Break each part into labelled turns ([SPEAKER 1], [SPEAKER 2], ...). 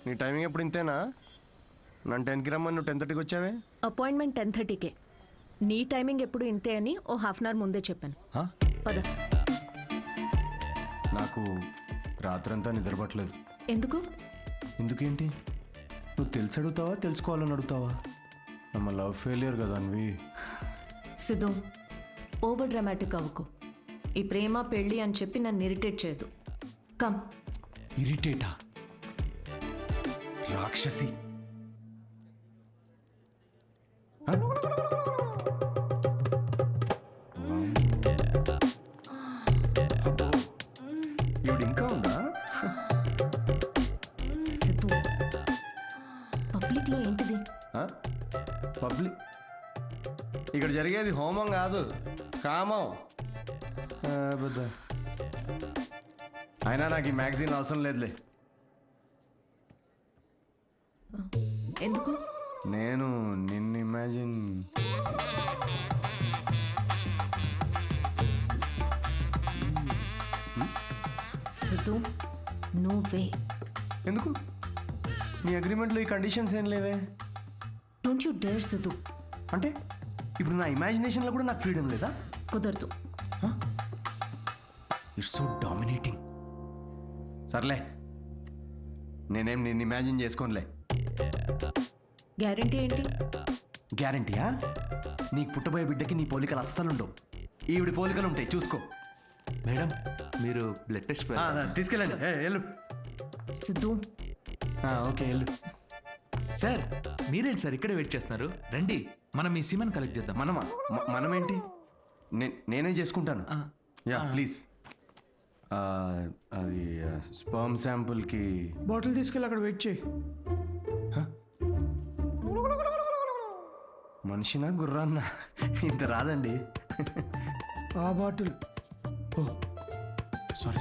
[SPEAKER 1] నీ టైమింగ్ ఎప్పుడు ఇంతేనా? నన్ను 10కి రమ్మని నువ్వు 10:30కి వచ్చావే.
[SPEAKER 2] అపాయింట్మెంట్ 10:30కే. నీ టైమింగ్ ఎప్పుడు ఇంతే అని ఓ హాఫ్ అన్ అవర్ ముందే చెప్పాను. పద.
[SPEAKER 1] నాకు రాత్రంతా నిద్రపట్టలేదు.
[SPEAKER 2] ఎందుకు?
[SPEAKER 1] ఎందుకేంటి? నువ్వు తెలిసి అడుగుతావా తెలుసుకోవాలని అడుగుతావా? నమ్మ లవ్ ఫెయిలియర్ కదా అన్వి.
[SPEAKER 2] సిద్ధు, ఓవర్ డ్రామాటిక్ అవ్వకు. ఈ ప్రేమ పెళ్ళి అని చెప్పి నన్ను ఇరిటేట్ చేయదు. కమ్.
[SPEAKER 1] ఇరిటేటా? రాక్షసి. ఇవిడు ఇంకా ఉందా?
[SPEAKER 2] సిద్ధు, పబ్లిక్లో ఏంటిది?
[SPEAKER 1] పబ్లిక్ ఇక్కడ జరిగేది హోమం కాదు, కామం. అయినా నాకు ఈ మ్యాగజైన్ అవసరం లేదులే.
[SPEAKER 2] ఎందుకు?
[SPEAKER 1] నేను నిన్ను ఇమాజిన్
[SPEAKER 2] సిద్ధు, నువ్వే.
[SPEAKER 1] ఎందుకు? నీ అగ్రిమెంట్లో ఈ కండిషన్స్ ఏం లేవే.
[SPEAKER 2] Don't you dare Siddhu.
[SPEAKER 1] అంటే ఇప్పుడు నా ఇమాజినేషన్లో కూడా నాకు ఫ్రీడమ్ లేదా?
[SPEAKER 2] కుదరదు.
[SPEAKER 1] It's so dominating. సర్లే, నేనేం నిన్ను ఇమాజిన్ చేసుకోనులే.
[SPEAKER 2] గ్యారంటీ ఏంటి?
[SPEAKER 1] గ్యారంటీయా? నీకు పుట్టబోయే బిడ్డకి నీ పోలికలు అస్సలుండవు. ఈవిడి పోలికలు ఉంటాయి, చూసుకో.
[SPEAKER 3] మేడం, మీరు బ్లడ్ టెస్ట్
[SPEAKER 1] తీసుకెళ్ళండి. వెళ్ళు.
[SPEAKER 2] సిద్ధు.
[SPEAKER 1] ఓకే, వెళ్ళు.
[SPEAKER 3] సార్, మీరేంటి సార్ ఇక్కడే వెయిట్ చేస్తున్నారు? రండి, మనం మీ సిమెన్ కలెక్ట్ చేద్దాం.
[SPEAKER 1] మనమేంటి? నేనే చేసుకుంటాను. Yeah please. అది స్పర్మ్ శాంపుల్కి
[SPEAKER 4] బాటిల్ తీసుకెళ్ళి అక్కడ వెయిట్ చేయి.
[SPEAKER 1] మనిషినా గుర్రాన్న? ఇంత రాదండి.
[SPEAKER 4] ఆ బాటిల్.
[SPEAKER 1] ఓ సారీ.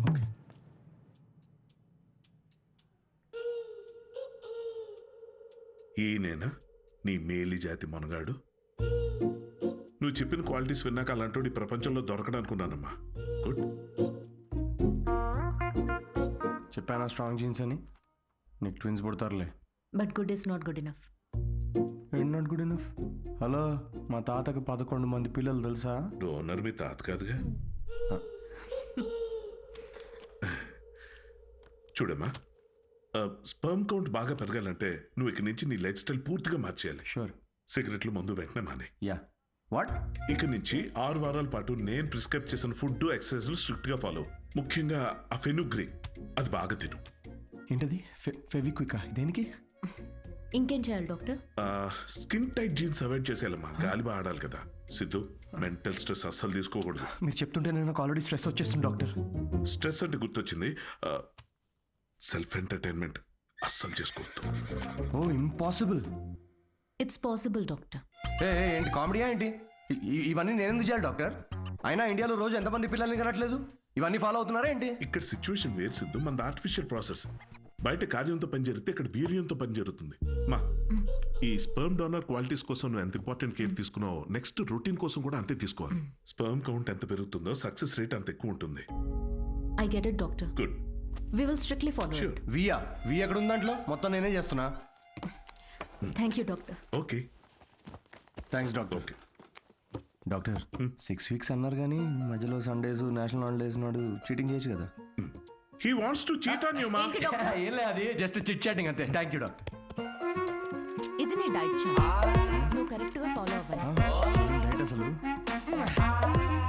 [SPEAKER 1] ఓకే.
[SPEAKER 5] ఈయనేనా నీ మేలి జాతి మనగాడు? నువ్వు చెప్పిన క్వాలిటీస్ విన్నాక అలాంటి ఈ ప్రపంచంలో దొరకడనుకున్నానమ్మా. గుడ్.
[SPEAKER 1] చెప్పానా స్ట్రాంగ్ జీన్స్ అని? నీకు ట్విన్స్ పుడతారులే.
[SPEAKER 2] But good is not good enough.
[SPEAKER 1] ఏంటి నాట్ గుడ్ ఇనఫ్? హలో, మా తాతకి 11 మంది పిల్లలు తెలుసా?
[SPEAKER 5] డోనర్ మీ తాత కాదుగా. చూడమ్మా, స్పర్మ్ కౌంట్ బాగా పెరగాలంటే నువ్వు ఇక నుంచి నీ లైఫ్ స్టైల్ పూర్తిగా మార్చేయాలి.
[SPEAKER 1] షూర్.
[SPEAKER 5] సిగరెట్లు మందు వెంటనే మానే.
[SPEAKER 1] యా. వాట్?
[SPEAKER 5] ఇక నుంచి 6 వారాల పాటు నేను ప్రిస్క్రైబ్ చేసిన ఫుడ్ ఎక్సర్సైజ్లు స్ట్రిక్ట్ గా ఫాలో. ముఖ్యంగా ఆ ఫెనుగ్రీ, అది బాగా తిను.
[SPEAKER 1] ఏంటది? ఫెవిక్వికా? దేనికి?
[SPEAKER 2] ఇంకేం చేయాలి doctor?
[SPEAKER 5] Skin tight jeans avoid చేసేయాలమ్మా. గాలి బాగా ఆడాలి కదా. సిద్ధు, మెంటల్ స్ట్రెస్ అస్సలు తీసుకోకూడదు.
[SPEAKER 1] మీరు చెప్తుంటే నాకు ఆల్రెడీ స్ట్రెస్ వచ్చేస్తుంది డాక్టర్.
[SPEAKER 5] స్ట్రెస్ అంటే గుర్తొచ్చింది, సెల్ఫ్ ఎంటర్టైన్మెంట్ అస్సలు చేసుకోవద్దు.
[SPEAKER 1] Oh impossible.
[SPEAKER 2] It's possible doctor.
[SPEAKER 1] ఏంటి కామెడీయా ఏంటి? ఇవన్నీ నేను ఎందుకు చేయాలి డాక్టర్? అయినా ఇండియాలో రోజు ఎంతమంది పిల్లల్ని కనట్లేదు? ఇవన్నీ ఫాలో అవుతున్నారా ఏంటి?
[SPEAKER 5] ఇక్కడ సిచ్యువేషన్ వేరు సిద్ధు, మన ఆర్టిఫిషియల్ ప్రాసెస్. బయట కార్యంతో పని జరిగితే ఇక్కడ వీర్యంతో పని జరుగుతుంది. మా ఈ స్పర్మ్ డోనర్ క్వాలిటీస్ కోసం నువ్వు ఎంత ఇంపార్టెంట్ కేర్ తీసుకున్నావో నెక్స్ట్ రొటీన్ కోసం కూడా అంతే తీసుకోవాలి. స్పర్మ్ కౌంట్ ఎంత పెరుగుతుందో సక్సెస్ రేట్ అంత ఎక్కువ ఉంటుంది.
[SPEAKER 2] I get it doctor.
[SPEAKER 5] Good.
[SPEAKER 2] We will strictly follow it.
[SPEAKER 1] వి ఎక్కడ ఉంది దాంట్లో? మొత్తం నేనే చేస్తున్నా.
[SPEAKER 2] Thank you doctor.
[SPEAKER 5] Okay,
[SPEAKER 1] thanks doctor.
[SPEAKER 5] Okay.
[SPEAKER 1] Doctor 6 weeks అన్నారు కానీ మధ్యలో సండేస్ నేషనల్ హాలిడేస్ నాడు చీటింగ్ చేయొచ్చు కదా?
[SPEAKER 5] He wants to cheat on you మా.
[SPEAKER 1] ఏం లేదు, అది జస్ట్ చిట్ చాటింగ్ అంతే. Thank you doctor.
[SPEAKER 2] ఇది నీ డైట్ చార్ట్, నువ్వు కరెక్ట్ గా ఫాలో అవ్వాలి.
[SPEAKER 1] డైట్ అసలు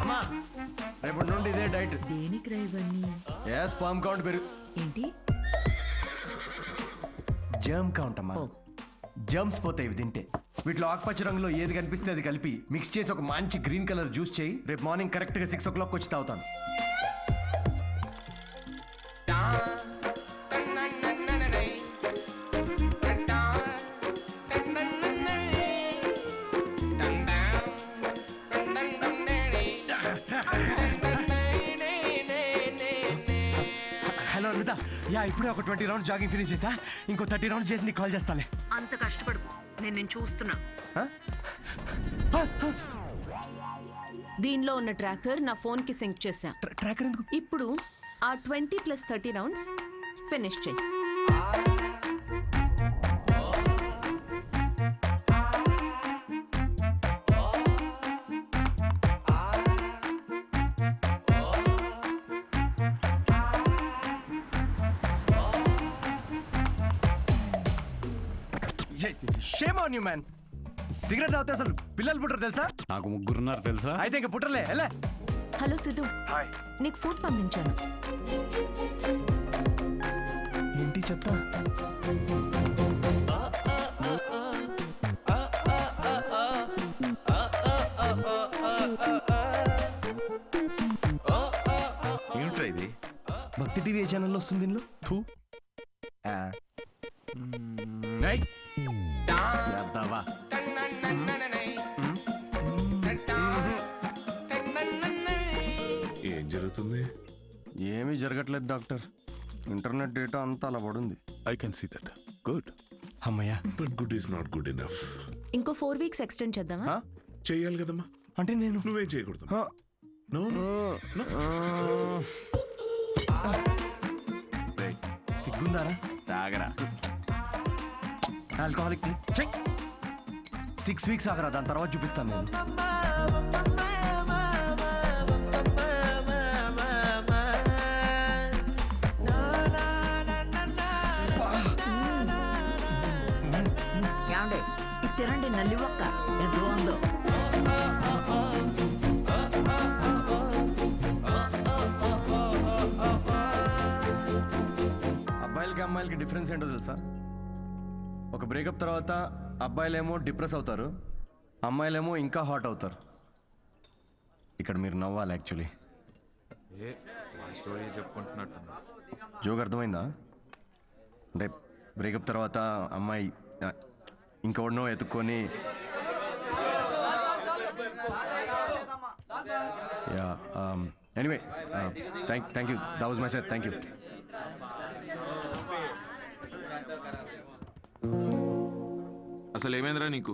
[SPEAKER 1] అమ్మా, రేపటి నుండి ఇదే డైట్.
[SPEAKER 2] దేనికి రా ఇవన్నీ?
[SPEAKER 1] స్పర్మ్ కౌంట్ పెరుగు.
[SPEAKER 2] ఏంటి?
[SPEAKER 1] జర్మ్ కౌంట్ అమ్మా. జర్మ్స్ పోతాయి ఇవి తింటే. వీటిలో ఆకుపచ్చ రంగులో ఏది కనిపిస్తే అది కలిపి మిక్స్ చేసి ఒక మంచి గ్రీన్ కలర్ జ్యూస్ చేయి. రేపు మార్నింగ్ కరెక్ట్గా 6 o'clock వచ్చి తాగుతాను. హలో అనిత, ఇప్పుడే ఒక 20 rounds జాగింగ్ ఫినిష్ చేసా. ఇంకో 30 rounds చేసి నీకు కాల్ చేస్తాలే.
[SPEAKER 2] అంత కష్టపడు, నేను చూస్తున్నా. దీనిలో ఉన్న ట్రాకర్ నా ఫోన్ కి సింక్ చేశా.
[SPEAKER 1] ట్రాకర్ ఎందుకు?
[SPEAKER 2] ఇప్పుడు ఆ 20 + 30 rounds ఫినిష్ చేయి.
[SPEAKER 1] Shame on you man. Cigarette తాగితే అసలు పిల్లలు పుట్టరు తెలుసా?
[SPEAKER 6] నాకు ముగ్గురున్నారు తెలుసా?
[SPEAKER 1] అయితే ఇంక పుట్టలే ఎలా?
[SPEAKER 2] హలో సిద్ధు, నీకు ఫుడ్ పంపించాను.
[SPEAKER 1] ఏంటి చెత్త?
[SPEAKER 7] ఏమిట్రా ఇది?
[SPEAKER 1] భక్తి టీవీ ఏ ఛానల్లో వస్తుంది దీనిలో?
[SPEAKER 7] థూ.
[SPEAKER 1] ఏయ్! యాదవా.
[SPEAKER 5] ఏం జరుగుతుంది?
[SPEAKER 1] ఏమీ జరగట్లేదు డాక్టర్. ఇంటర్నెట్ డేటా అంతా అలా పడుంది.
[SPEAKER 7] I can see that. Good.
[SPEAKER 1] అమ్మయ్యా.
[SPEAKER 5] But good is not good enough.
[SPEAKER 2] ఇంకో 4 weeks ఎక్స్టెండ్ చేద్దామా?
[SPEAKER 1] ఆ?
[SPEAKER 5] చేయాలి కదమ్మా.
[SPEAKER 1] అంటే నేను
[SPEAKER 5] నువ్వేం చేయకూడదు.
[SPEAKER 1] ఆ,
[SPEAKER 5] నో
[SPEAKER 1] సిగ్గుందారా?
[SPEAKER 7] తాగరా.
[SPEAKER 1] ఆల్కహాలిక్ 6 weeks ఆగరా, దాని తర్వాత చూపిస్తాను నేను.
[SPEAKER 8] ఏమండి ఇది తినండి, నల్లి ఒక్క ఎంత బాగుందో.
[SPEAKER 1] అబ్బాయిలకి అమ్మాయిలకి డిఫరెన్స్ ఏంటో తెలుసా? ఒక బ్రేకప్ తర్వాత అబ్బాయిలేమో డిప్రెస్ అవుతారు, అమ్మాయిలేమో ఇంకా హాట్ అవుతారు. ఇక్కడ మీరు నవ్వాలి యాక్చువల్లీ.
[SPEAKER 7] స్టోరీ చెప్పుకుంటున్నట్టు.
[SPEAKER 1] జోక్ అర్థమైందా? అంటే బ్రేకప్ తర్వాత అమ్మాయి ఇంకెవడనో ఎత్తుక్కొని yeah anyway thank you, that was my set. Thank you.
[SPEAKER 9] అసలు ఏమైందిరా నీకు?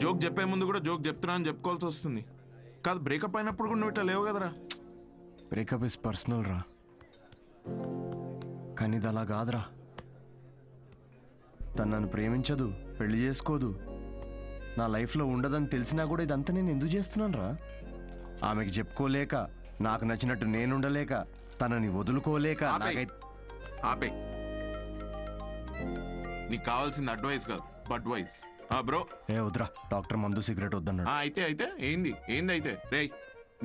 [SPEAKER 9] జోక్ చెప్పే ముందు కూడా జోక్ చెప్తున్నా అని చెప్పుకోవాల్సి వస్తుంది. కాదు, బ్రేకప్ అయినప్పుడు కూడా నువ్వు ఇట్లా లేవు కదరా.
[SPEAKER 1] బ్రేకప్ ఇస్ పర్సనల్ రా, కానీ ఇది అలా కాదురా. తను నన్ను ప్రేమించదు, పెళ్లి చేసుకోదు, నా లైఫ్లో ఉండదని తెలిసినా కూడా ఇదంతా నేను ఎందుకు చేస్తున్నాను రా? ఆమెకి చెప్పుకోలేక, నాకు నచ్చినట్టు నేనుండలేక, తనని వదులుకోలేక
[SPEAKER 9] ఆపే. నీకు కావాల్సింది అడ్వైస్ కాదు, బడ్వైస్. బ్రో
[SPEAKER 1] ఏ వద్దురా, డాక్టర్ మందు సిగరెట్ వద్దన్నాడు.
[SPEAKER 9] అయితే ఏంది అయితే రేయ్,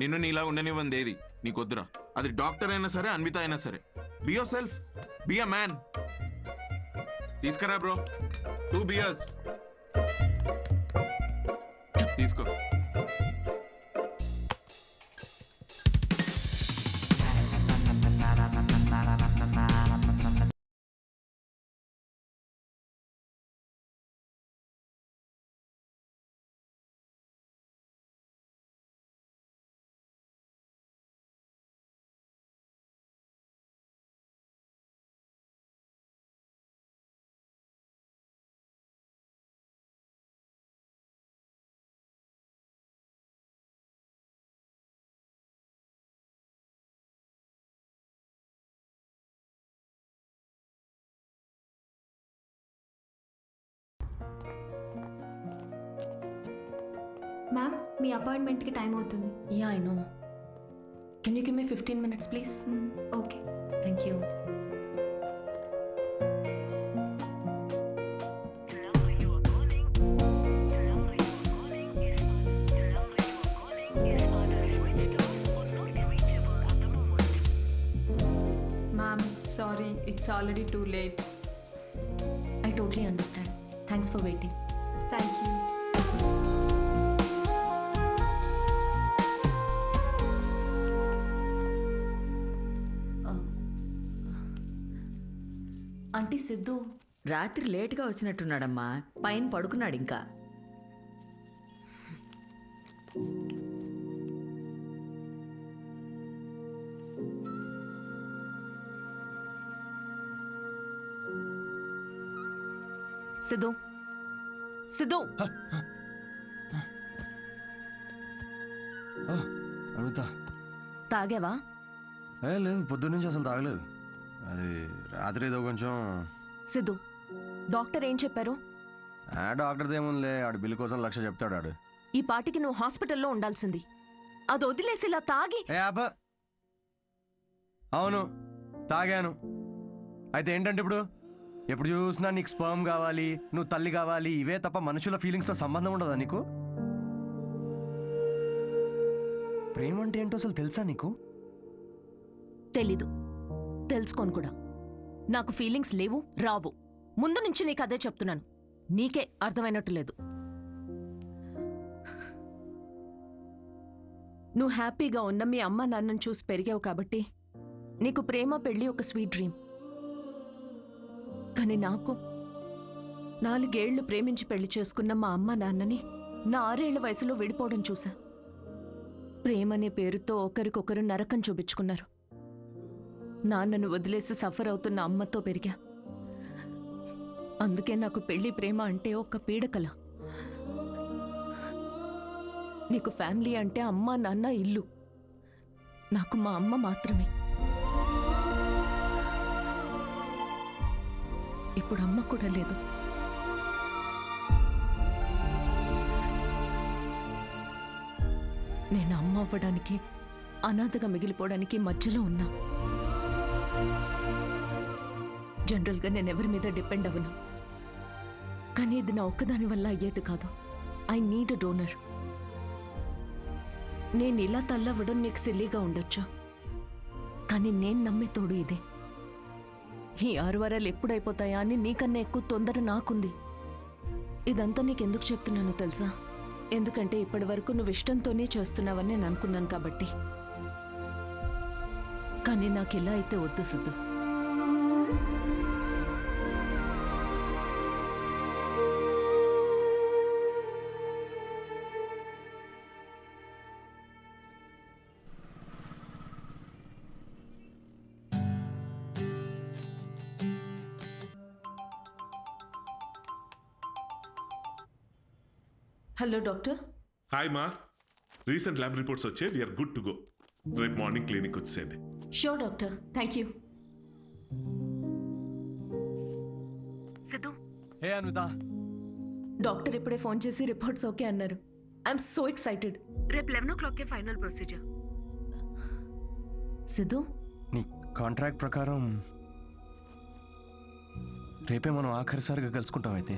[SPEAKER 9] నిన్ను నీలా ఉండనివ్వంది ఏది నీకొద్దురా. అది డాక్టర్ అయినా సరే, అన్విత అయినా సరే. Be your self, be a man. తీసుకురా బ్రో, 2 beers తీసుకో.
[SPEAKER 10] మ్యామ్, మీ అపాయింట్మెంట్కి టైం అవుతుంది.
[SPEAKER 2] Yeah I know. Can you give me 15 minutes please?
[SPEAKER 10] Okay.
[SPEAKER 2] Thank you.
[SPEAKER 10] Ma'am, sorry, it's already too late.
[SPEAKER 2] I totally understand. Thanks for waiting.
[SPEAKER 10] Thank you.
[SPEAKER 2] Aunty Siddhu
[SPEAKER 8] రాత్రి లేటుగా వచ్చినట్టున్నాడమ్మా, పైన పడుకున్నాడు ఇంకా.
[SPEAKER 2] సిద్ధు, సిద్ధు.
[SPEAKER 1] అడుగుతా.
[SPEAKER 2] తాగావా?
[SPEAKER 1] లేదు, పొద్దున్న నుంచి అసలు తాగలేదు. అది రాత్రి ఏదో కొంచెం.
[SPEAKER 2] సిద్ధు, డాక్టర్ ఏం చెప్పారు?
[SPEAKER 1] డాక్టర్ది ఏముందిలే, ఆడు బిల్లు కోసం 1,00,000 చెప్తాడు ఆడు.
[SPEAKER 2] ఈ పాటికి నువ్వు హాస్పిటల్లో ఉండాల్సింది. అది వదిలేసి ఇలా తాగి.
[SPEAKER 1] అవును, తాగాను. అయితే ఏంటంటే ఇప్పుడు ఎప్పుడు చూసినా నీకు స్పర్మ్ కావాలి, నువ్వు తల్లి కావాలి, ఇవే తప్ప మనుషుల ఫీలింగ్స్తో సంబంధం ఉండదా నీకు? ప్రేమ అంటే ఏంటో అసలు తెలుసా నీకు?
[SPEAKER 2] తెలీదు, తెలుసుకోను కూడా. నాకు ఫీలింగ్స్ లేవు, రావు. ముందు నుంచి నీకు అదే చెప్తున్నాను. నీకే అర్థమైనట్టు లేదు. నువ్వు హ్యాపీగా ఉన్న మీ అమ్మ నాన్నను చూసి పెరిగావు కాబట్టి నీకు ప్రేమ పెళ్ళి ఒక స్వీట్ డ్రీమ్. కానీ నాకు 4 ఏళ్లు ప్రేమించి పెళ్లి చేసుకున్న మా అమ్మ నాన్నని నా 6 ఏళ్ల వయసులో విడిపోవడం చూసా. ప్రేమనే పేరుతో ఒకరికొకరు నరకం చూపించుకున్నారు. నాన్నను వదిలేసి సఫర్ అవుతున్న అమ్మతో పెరిగా. అందుకే నాకు పెళ్లి ప్రేమ అంటే ఒక పీడకల. నీకు ఫ్యామిలీ అంటే అమ్మ నాన్న ఇల్లు, నాకు మా అమ్మ మాత్రమే. ఇప్పుడు అమ్మ కూడా లేదు. నేను అమ్మ అవ్వడానికి, అనాథగా మిగిలిపోవడానికి మధ్యలో ఉన్నా. జనరల్గా నేను ఎవరి మీద డిపెండ్ అవ్వను, కానీ ఇది నా ఒక్కదాని వల్ల అయ్యేది కాదు. I need a donor. నేను ఇలా తల్లవ్వడం నీకు సిల్లీగా ఉండొచ్చు, కానీ నేను నమ్మే తోడు ఇదే. ఈ 6 వారాలు ఎప్పుడైపోతాయా అని నీకన్నా ఎక్కువ తొందర నాకుంది. ఇదంతా నీకెందుకు చెప్తున్నానో తెలుసా? ఎందుకంటే ఇప్పటి వరకు నువ్వు ఇష్టంతోనే చేస్తున్నావని నేను అనుకున్నాను కాబట్టి. కానీ నాకు ఇలా అయితే వద్దు సిద్ధు. Hello doctor.
[SPEAKER 5] హాయ్ మా, రీసెంట్ ల్యాబ్ రిపోర్ట్స్ వచ్చే వీఆర్ గుడ్ టు గో. రేపు మార్నింగ్ క్లినిక్ వచ్చేయండి.
[SPEAKER 2] Sure doctor, thank you. Siddhu,
[SPEAKER 1] hey Anvitha.
[SPEAKER 2] Doctor ఇప్పుడే ఫోన్ చేసి రిపోర్ట్స్ ఓకే అన్నారు. I'm so excited. రేపు 11 o'clockకే ఫైనల్ ప్రొసీజర్. సిద్ధు,
[SPEAKER 1] నీ కాంట్రాక్ట్ ప్రకారం రేపే మనం ఆఖరిసారిగా కలుసుకుంటాం అయితే.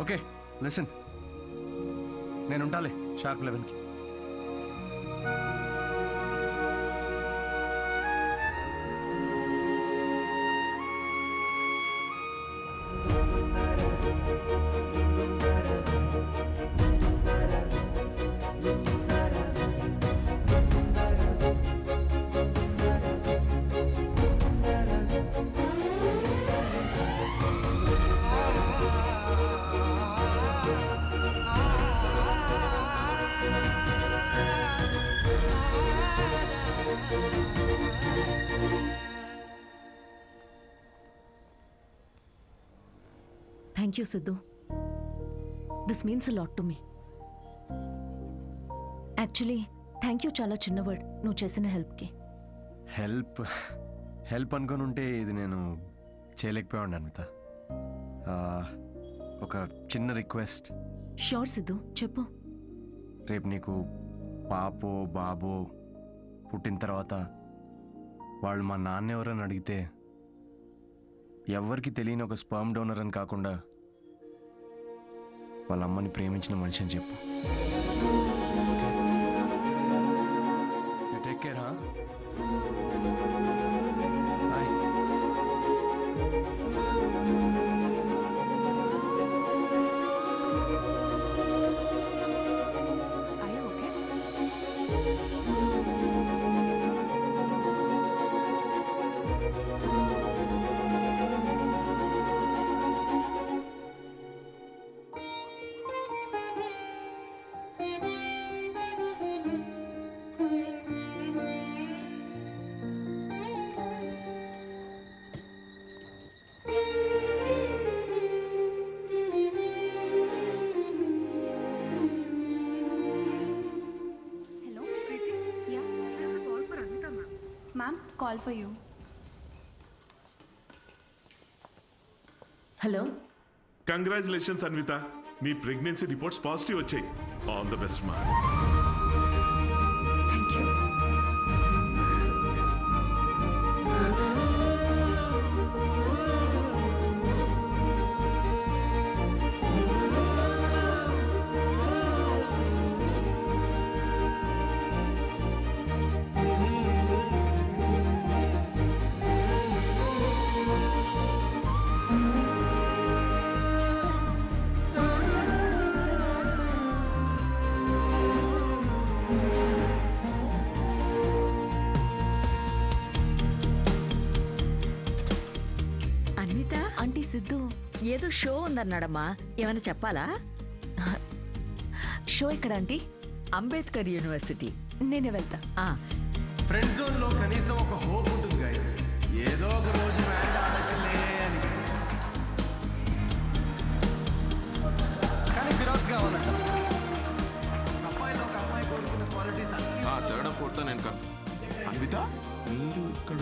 [SPEAKER 1] ఓకే లిసన్, నేను ఉంటాలే షార్ప్ 11కి.
[SPEAKER 2] Thank you Siddhu. This means a lot to me. Actually thank you చాలా చిన్న వర్డ్ నువ్వు చేసిన హెల్ప్కి.
[SPEAKER 1] హెల్ప్ అనుకొని ఉంటే ఇది నేను చేయలేకపోయాను అన్విత. ఒక చిన్న రిక్వెస్ట్.
[SPEAKER 2] షూర్ సిద్ధు, చెప్పు.
[SPEAKER 1] రేపు నీకు పాపో బాబో పుట్టిన తర్వాత వాళ్ళు మా నాన్న ఎవరని అడిగితే ఎవ్వరికి తెలియని ఒక స్పర్మ్ డోనర్ అని కాకుండా వాళ్ళ అమ్మని ప్రేమించిన మనిషి అని చెప్పు. Take care.
[SPEAKER 10] Ma'am, call for you.
[SPEAKER 2] Hello.
[SPEAKER 5] Congratulations Anvita, నీ ప్రెగ్నెన్సీ రిపోర్ట్స్ పాజిటివ్ వచ్చాయి. ఆల్ ద బెస్ట్ మా.
[SPEAKER 2] Thank you.
[SPEAKER 8] ఏదో షో ఉందన్నాడమ్మా, ఏమైనా చెప్పాలా?
[SPEAKER 2] షో ఎక్కడ ఆంటీ?
[SPEAKER 8] అంబేద్కర్ యూనివర్సిటీ.
[SPEAKER 2] నేనే వెళ్తా.
[SPEAKER 1] ఫ్రెండ్ జోన్ లో కనీసం ఒక హోప్ ఉంటుంది గైస్. ఏదో ఒక రోజు మ్యాచ్ ఆడొచ్చులే అని. కానీ ఫిరాక్స్ కావాలంట. అమ్మాయిలో ఒక అమ్మాయి కోరుకున్న క్వాలిటీస్ అన్ని.
[SPEAKER 9] థర్డ్ ఫోర్త్ నేను కన్ఫర్మ్. అన్విత మీరు ఇక్కడ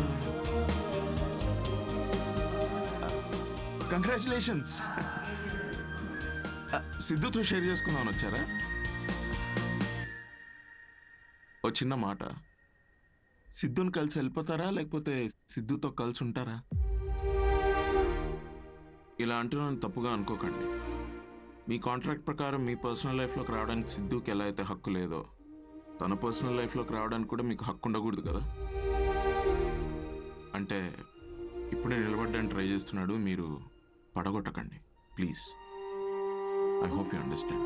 [SPEAKER 9] కంగ్రాచులేషన్స్. సిద్ధుతో షేర్ చేసుకుందామని వచ్చారా? ఓ చిన్న మాట, సిద్ధుని కలిసి వెళ్ళిపోతారా లేకపోతే సిద్ధుతో కలిసి ఉంటారా? ఇలా అంటున్నాను తప్పుగా అనుకోకండి. మీ కాంట్రాక్ట్ ప్రకారం మీ పర్సనల్ లైఫ్లోకి రావడానికి సిద్ధుకి ఎలా అయితే హక్కు లేదో తన పర్సనల్ లైఫ్లోకి రావడానికి కూడా మీకు హక్కు ఉండకూడదు కదా. అంటే ఇప్పుడే నిలబడ్డానికి ట్రై చేస్తున్నాడు, మీరు పడగొట్టకండి please. I hope you understand.